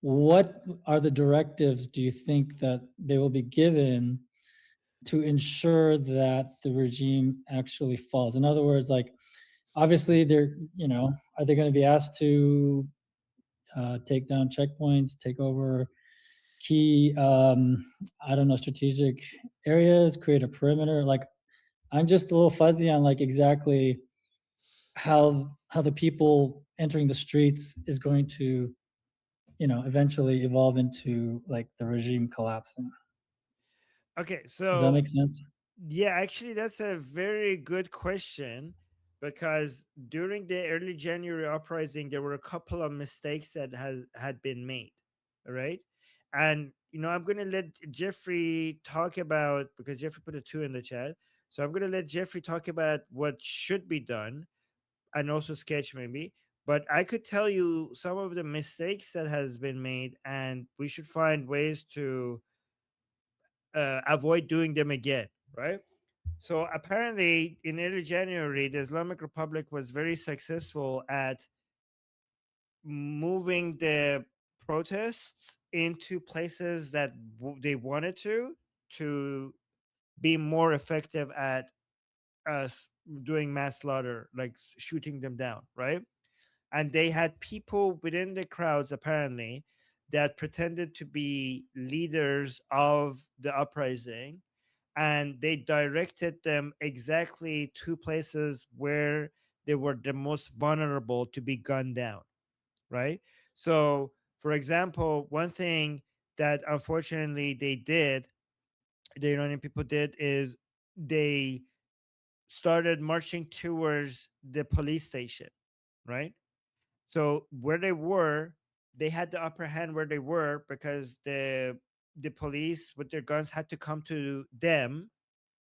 what are the directives do you think that they will be given to ensure that the regime actually falls? In other words, like, obviously they're, are they going to be asked to take down checkpoints, take over key, I don't know, strategic areas, create a perimeter? Like, I'm just a little fuzzy on like exactly how the people entering the streets is going to, eventually evolve into like the regime collapsing. Okay, Does that so make sense? yeah, actually, that's a very good question because during the early January uprising, there were a couple of mistakes that had been made. All right, and I'm gonna let Jeffrey talk about, because Jeffrey put a two in the chat. So I'm gonna let Jeffrey talk about what should be done, and also Sketch maybe. But I could tell you some of the mistakes that has been made, and we should find ways to avoid doing them again. Right. So apparently, in early January, the Islamic Republic was very successful at moving the protests into places that they wanted to be more effective at us doing mass slaughter, like shooting them down, right? And they had people within the crowds apparently that pretended to be leaders of the uprising, and they directed them exactly to places where they were the most vulnerable to be gunned down, right? So for example, one thing that unfortunately the Iranian people did, is they started marching towards the police station, right? So where they were, they had the upper hand where they were, because the police with their guns had to come to them,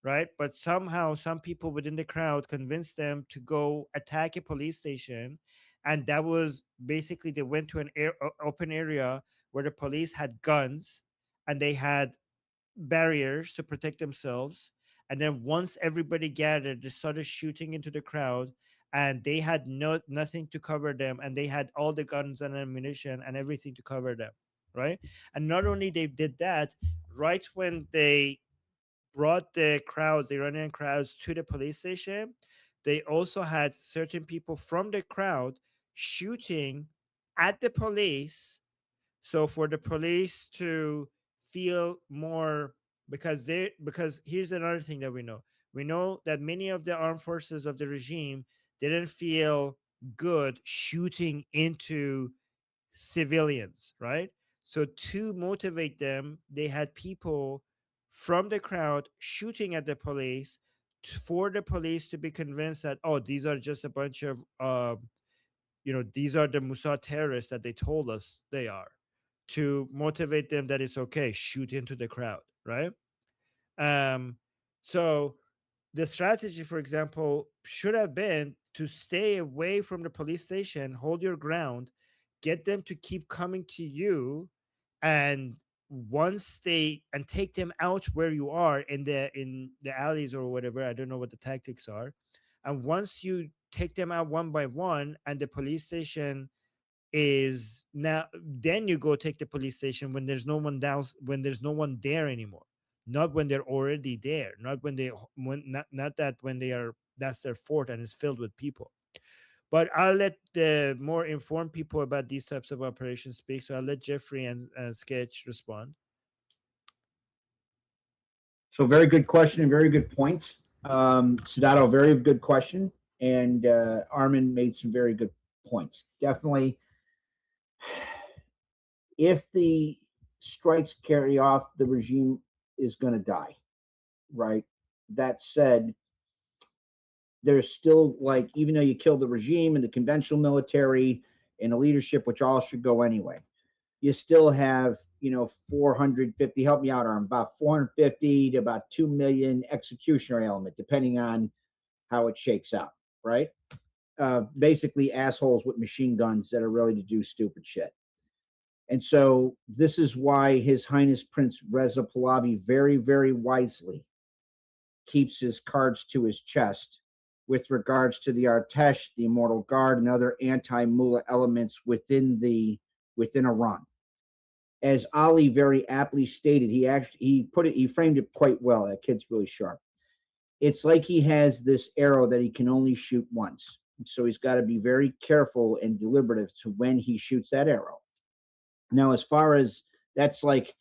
right? But somehow some people within the crowd convinced them to go attack a police station, and that was basically they went to an open area where the police had guns and they had barriers to protect themselves. And then once everybody gathered, they started shooting into the crowd, and they had nothing to cover them, and they had all the guns and ammunition and everything to cover them, right? And not only they did that, right when they brought the Iranian crowds to the police station, they also had certain people from the crowd shooting at the police. So for the police to feel more, because here's another thing that we know that many of the armed forces of the regime didn't feel good shooting into civilians, right? So to motivate them, they had people from the crowd shooting at the police, for the police to be convinced that, oh, these are just a bunch of these are the Mossad terrorists that they told us they are, to motivate them that it's okay, shoot into the crowd, right? um so the strategy, for example, should have been to stay away from the police station, hold your ground, get them to keep coming to you, and once they and take them out where you are in the alleys or whatever. I don't know what the tactics are. And once you take them out one by one, and the police station is now, then you go take the police station when there's no one down, when there's no one there anymore, not when they're already there, not not that when they are, that's their fort and it's filled with people. But I'll let the more informed people about these types of operations speak, so I'll let Jeffrey and Sketch respond. So very good question and very good points. Sadato, very good question. And Armin made some very good points. Definitely, if the strikes carry off, the regime is going to die, right? That said, there's still, like, even though you kill the regime and the conventional military and the leadership, which all should go anyway, you still have 450, help me out, Arm, about 450 to about 2 million executionary element, depending on how it shakes out, right? Basically assholes with machine guns that are ready to do stupid shit. And so this is why His Highness Prince Reza Pahlavi very, very wisely keeps his cards to his chest with regards to the Artesh, the Immortal Guard, and other anti-mullah elements within Iran. as Ali very aptly stated, he framed it quite well. That kid's really sharp. It's like he has this arrow that he can only shoot once. So he's got to be very careful and deliberative to when he shoots that arrow. Now, as far as that's like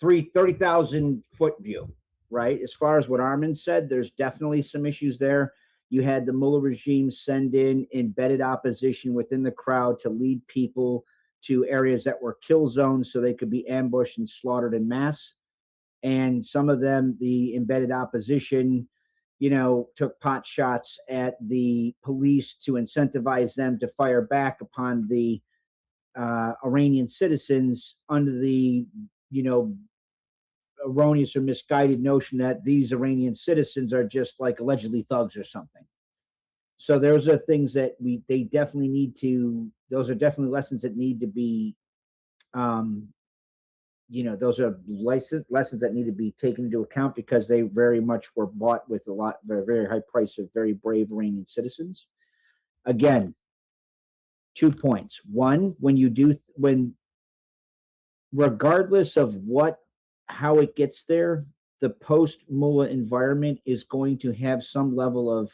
30,000 foot view, right? As far as what Armin said, there's definitely some issues there. You had the mullah regime send in embedded opposition within the crowd to lead people to areas that were kill zones so they could be ambushed and slaughtered in mass. And some of them, the embedded opposition, took pot shots at the police to incentivize them to fire back upon the Iranian citizens under the, erroneous or misguided notion that these Iranian citizens are just like allegedly thugs or something. So those are things that they definitely need to, those are definitely lessons that need to be, those are lessons that need to be taken into account because they very much were bought with very, very high price of very brave Iranian citizens. Again, 2 points. One, regardless of how it gets there, the post-mullah environment is going to have some level of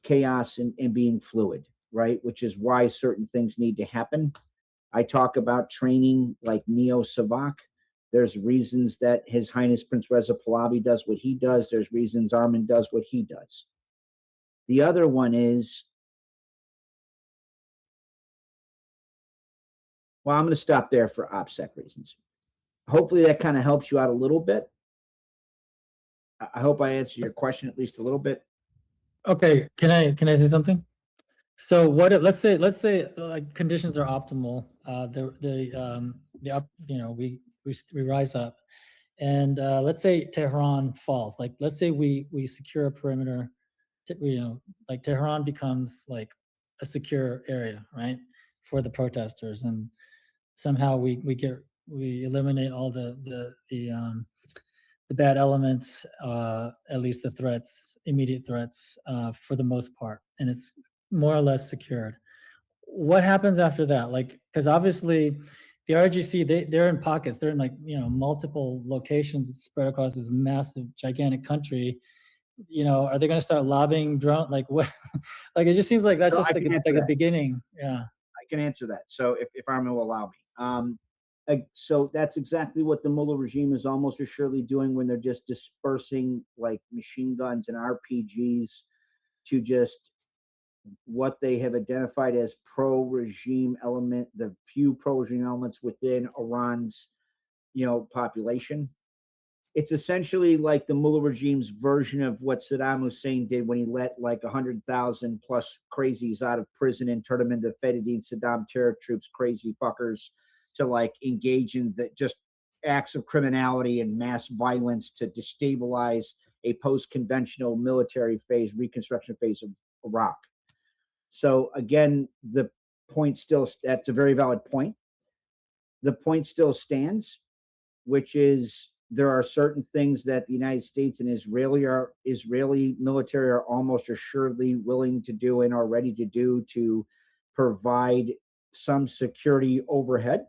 chaos and being fluid, right? Which is why certain things need to happen. I talk about training like Neo-SAVAK. There's reasons that His Highness Prince Reza Pahlavi does what he does. There's reasons Armin does what he does. The other one is, well, I'm going to stop there for OPSEC reasons. Hopefully that kind of helps you out a little bit. I hope I answered your question at least a little bit. Okay, can I say something? So let's say like conditions are optimal. We rise up, and let's say Tehran falls. Like let's say we secure a perimeter. Like Tehran becomes like a secure area, right, for the protesters, and somehow we eliminate all the bad elements, at least the threats, immediate threats, for the most part, and it's more or less secured. What happens after that? Like, because obviously the IRGC, they're in pockets. They're in like, multiple locations spread across this massive, gigantic country. Are they going to start lobbing drone? Like what? Like, it just seems like that's just like a beginning. Yeah. I can answer that. So if Armin will allow me. So that's exactly what the mullah regime is almost assuredly doing when they're just dispersing like machine guns and RPGs to just what they have identified as pro-regime element, the few pro-regime elements within Iran's, population. It's essentially like the mullah regime's version of what Saddam Hussein did when he let like 100,000 plus crazies out of prison and turned them into Fedayeen Saddam terror troops, crazy fuckers, to like engage in just acts of criminality and mass violence to destabilize a post-conventional military phase, reconstruction phase of Iraq. So again, the point still, that's a very valid point. The point still stands, which is there are certain things that the United States and Israeli military are almost assuredly willing to do and are ready to do to provide some security overhead,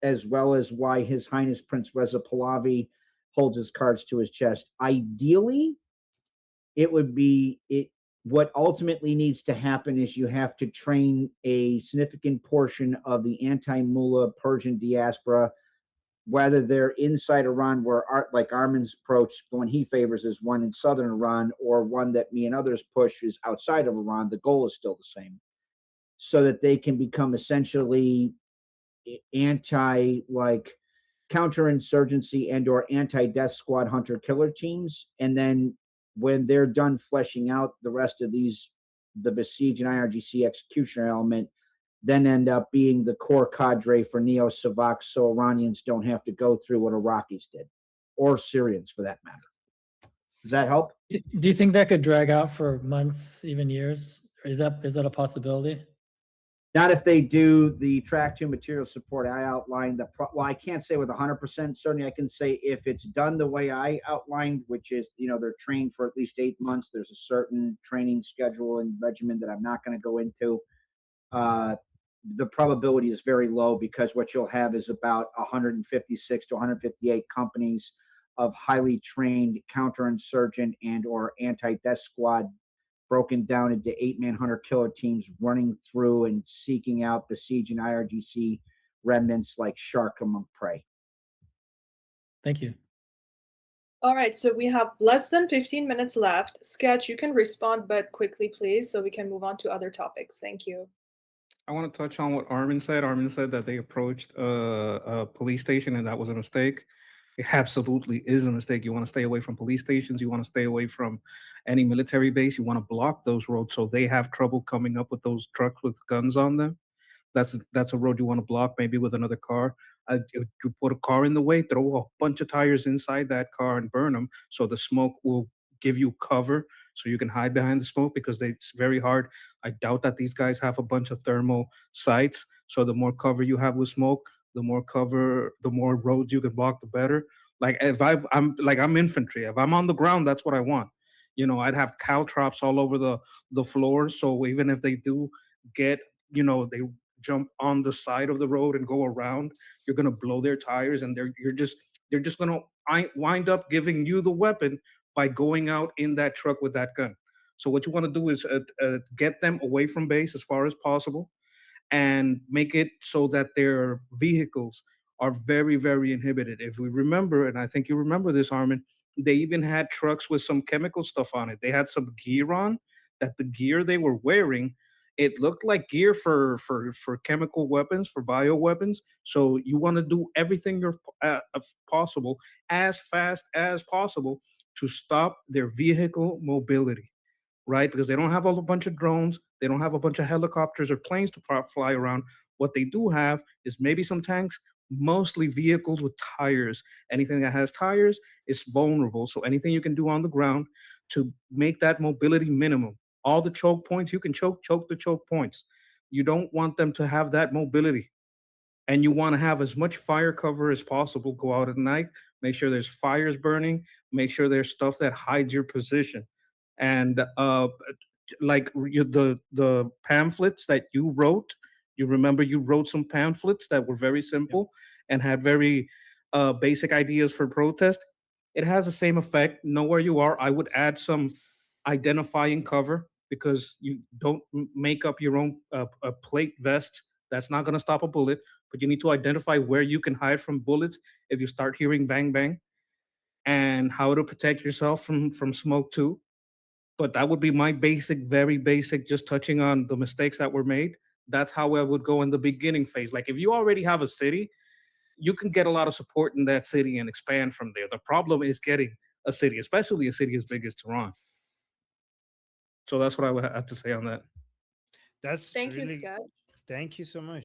as well as why His Highness Prince Reza Pahlavi holds his cards to his chest. Ideally, what ultimately needs to happen is you have to train a significant portion of the anti-mullah Persian diaspora, whether they're inside Iran, where like Armin's approach, the one he favors is one in southern Iran, or one that me and others push is outside of Iran. The goal is still the same, so that they can become essentially like counterinsurgency and or anti-death squad hunter killer teams. And then when they're done fleshing out the rest of these, the besieged and IRGC executioner element, then end up being the core cadre for Neo-SAVAK, so Iranians don't have to go through what Iraqis did, or Syrians for that matter. Does that help? Do you think that could drag out for months, even years? Is that a possibility? Not if they do the track 2 material support I outlined. Well, I can't say with 100% certainty. I can say if it's done the way I outlined, which is, they're trained for at least 8 months. There's a certain training schedule and regimen that I'm not going to go into. the probability is very low, because what you'll have is about 156 to 158 companies of highly trained counterinsurgent and or anti-death squad, broken down into 8-man hunter-killer teams, running through and seeking out the siege and IRGC remnants like shark among prey. Thank you. All right, so we have less than 15 minutes left. Sketch, you can respond, but quickly, please, so we can move on to other topics. Thank you. I want to touch on what Armin said. Armin said that they approached a police station and that was a mistake. It absolutely is a mistake. You want to stay away from police stations. You want to stay away from any military base. You want to block those roads so they have trouble coming up with those trucks with guns on them. That's a road you want to block, maybe with another car. You put a car in the way, throw a bunch of tires inside that car and burn them, so the smoke will give you cover, so you can hide behind the smoke, because it's very hard. I doubt that these guys have a bunch of thermal sights, so the more cover you have with smoke, the more roads you can block, the better. Like if I'm infantry, if I'm on the ground, that's what I want. I'd have caltrops all over the floor, so even if they do get, they jump on the side of the road and go around, you're going to blow their tires, and they're just going to wind up giving you the weapon by going out in that truck with that gun. So what you want to do is get them away from base as far as possible, and make it so that their vehicles are very, very inhibited. If we remember, and I think you remember this, Armin, they even had trucks with some chemical stuff on it. They had some gear on, that the gear they were wearing, it looked like gear for chemical weapons, for bioweapons. So you want to do everything you're possible, as fast as possible, to stop their vehicle mobility, right? Because they don't have a bunch of drones, they don't have a bunch of helicopters or planes to fly around. What they do have is maybe some tanks, mostly vehicles with tires. Anything that has tires is vulnerable. So anything you can do on the ground to make that mobility minimum. All the choke points, you can choke the choke points. You don't want them to have that mobility. And you want to have as much fire cover as possible. Go out at night, make sure there's fires burning, make sure there's stuff that hides your position. And like the pamphlets that you wrote, you remember you wrote some pamphlets that were very simple and had very basic ideas for protest. It has the same effect. Know where you are. I would add some identifying cover, because you don't make up your own plate vest. That's not going to stop a bullet, but you need to identify where you can hide from bullets if you start hearing bang bang, and how to protect yourself from smoke too. But that would be my very basic, just touching on the mistakes that were made. That's how I would go in the beginning phase. Like if you already have a city, you can get a lot of support in that city and expand from there. The problem is getting a city, especially a city as big as Tehran. So that's what I would have to say on that. That's Thank you, really, Scott. thank you so much.